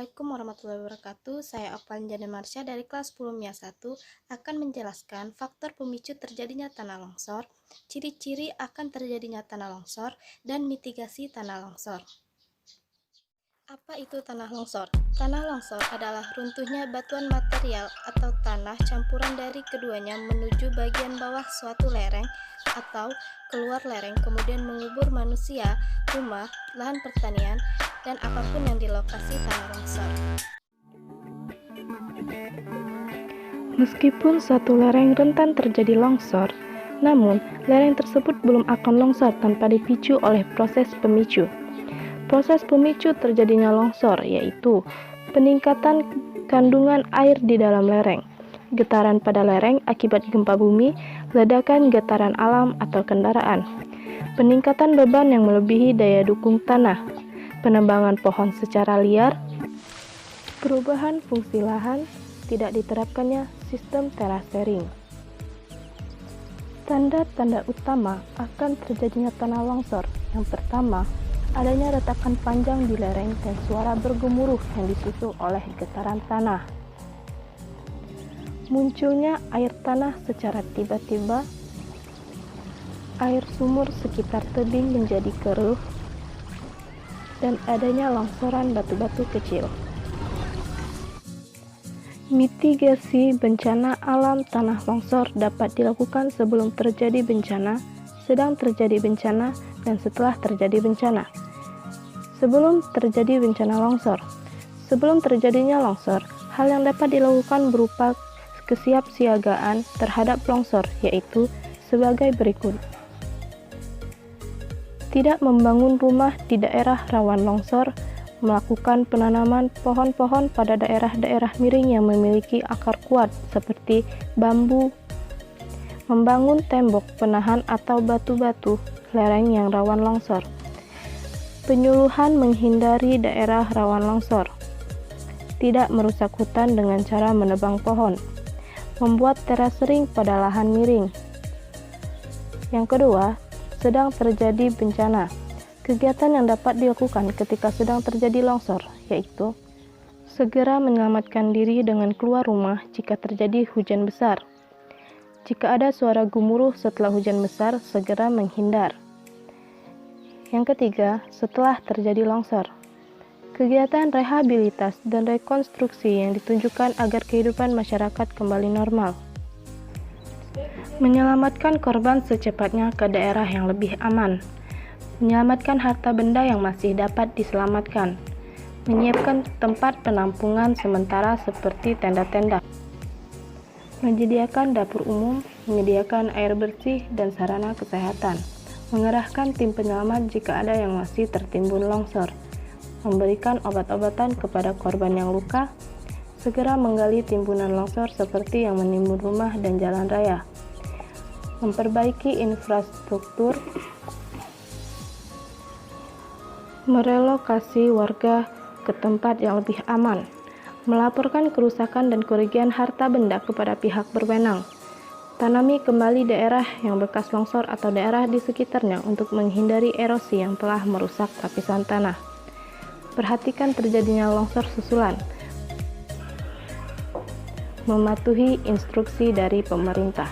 Assalamualaikum warahmatullahi wabarakatuh. Saya Oktavianjana Marsha dari kelas 10 MIA 1 akan menjelaskan faktor pemicu terjadinya tanah longsor, ciri-ciri akan terjadinya tanah longsor, dan mitigasi tanah longsor. Apa itu tanah longsor? Tanah longsor adalah runtuhnya batuan material atau tanah campuran dari keduanya menuju bagian bawah suatu lereng atau keluar lereng, kemudian mengubur manusia, rumah, lahan pertanian, dan apapun yang di lokasi tanah longsor. Meskipun suatu lereng rentan terjadi longsor, namun lereng tersebut belum akan longsor tanpa dipicu oleh proses pemicu. Proses pemicu terjadinya longsor yaitu peningkatan kandungan air di dalam lereng, getaran pada lereng akibat gempa bumi, ledakan getaran alam atau kendaraan, peningkatan beban yang melebihi daya dukung tanah, penebangan pohon secara liar, perubahan fungsi lahan, tidak diterapkannya sistem terasering. Tanda-tanda utama akan terjadinya tanah longsor. Yang pertama, adanya retakan panjang di lereng dan suara bergemuruh yang disusul oleh getaran tanah. Munculnya air tanah secara tiba-tiba, air sumur sekitar tebing menjadi keruh, dan adanya longsoran batu-batu kecil. Mitigasi bencana alam tanah longsor dapat dilakukan sebelum terjadi bencana, sedang terjadi bencana, dan setelah terjadi bencana. Sebelum terjadi bencana longsor. Sebelum terjadinya longsor, hal yang dapat dilakukan berupa kesiapsiagaan terhadap longsor, yaitu sebagai berikut. Tidak membangun rumah di daerah rawan longsor, melakukan penanaman pohon-pohon pada daerah-daerah miring yang memiliki akar kuat seperti bambu, membangun tembok penahan atau batu-batu lereng yang rawan longsor, penyuluhan menghindari daerah rawan longsor, tidak merusak hutan dengan cara menebang pohon, membuat terasering pada lahan miring. Yang kedua, sedang terjadi bencana. Kegiatan yang dapat dilakukan ketika sedang terjadi longsor, yaitu segera menyelamatkan diri dengan keluar rumah jika terjadi hujan besar. Jika ada suara gemuruh setelah hujan besar, segera menghindar. Yang ketiga, setelah terjadi longsor, kegiatan rehabilitas dan rekonstruksi yang ditunjukkan agar kehidupan masyarakat kembali normal. Menyelamatkan korban secepatnya ke daerah yang lebih aman. Menyelamatkan harta benda yang masih dapat diselamatkan, menyiapkan tempat penampungan sementara seperti tenda-tenda, menyediakan dapur umum, menyediakan air bersih dan sarana kesehatan, mengerahkan tim penyelamat jika ada yang masih tertimbun longsor, memberikan obat-obatan kepada korban yang luka, segera menggali timbunan longsor seperti yang menimbun rumah dan jalan raya, memperbaiki infrastruktur, merelokasi warga ke tempat yang lebih aman, melaporkan kerusakan dan kerugian harta benda kepada pihak berwenang, tanami kembali daerah yang bekas longsor atau daerah di sekitarnya untuk menghindari erosi yang telah merusak lapisan tanah. Perhatikan terjadinya longsor susulan. Mematuhi instruksi dari pemerintah.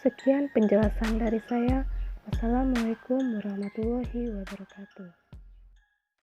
Sekian penjelasan dari saya. Wassalamualaikum warahmatullahi wabarakatuh.